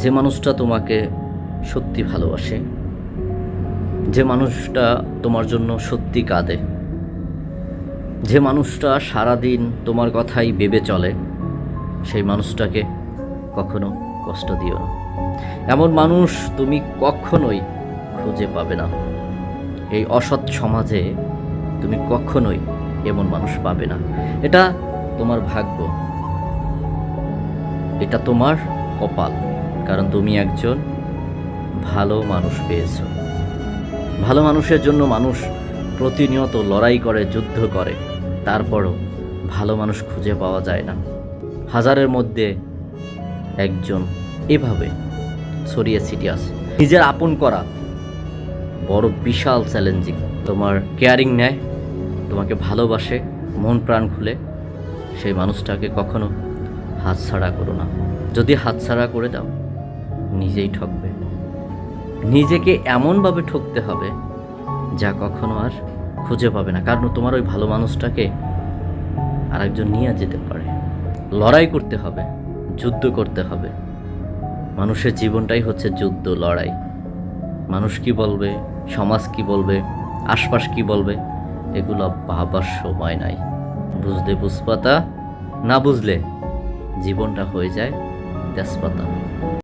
যে মানুষটা তোমাকে সত্যি ভালোবাসে, যে মানুষটা তোমার জন্য সত্যি কাঁদে, যে মানুষটা সারাদিন তোমার কথাই ভেবে চলে, সেই মানুষটাকে কখনো কষ্ট দিও না। এমন মানুষ তুমি কখনোই খুঁজে পাবে না। এই অসৎ সমাজে তুমি কখনোই এমন মানুষ পাবে না। এটা তোমার ভাগ্য, এটা তোমার কপাল, কারণ তুমি একজন ভালো মানুষ পেয়েছো। ভালো মানুষের জন্য মানুষ প্রতিনিয়ত লড়াই করে, যুদ্ধ করে, তারপরও ভালো মানুষ খুঁজে পাওয়া যায় না। হাজারের মধ্যে একজন এভাবে ছড়িয়ে ছিটিয়ে আছে। নিজের আপন করা বড় বিশাল চ্যালেঞ্জিং। তোমার কেয়ারিং নেয়, তোমাকে ভালোবাসে মন প্রাণ খুলে, সেই মানুষটাকে কখনো হাতছাড়া করো না। যদি হাতছাড়া করে দাও, নিজেই ঠকবে। নিজেকে এমনভাবে ঠকতে হবে যা কখনো আর খুঁজে পাবে না, কারণ তোমার ওই ভালো মানুষটাকে আরেকজন নিয়ে যেতে পারে। লড়াই করতে হবে, যুদ্ধ করতে হবে। মানুষের জীবনটাই হচ্ছে যুদ্ধ, লড়াই। মানুষ কি বলবে, সমাজ কি বলবে, আশপাশ কি বলবে, এগুলো ভাবার সময় নাই। বুঝলে বুঝপাতা, না বুঝলে জীবনটা হয়ে যায় তেজপাতা।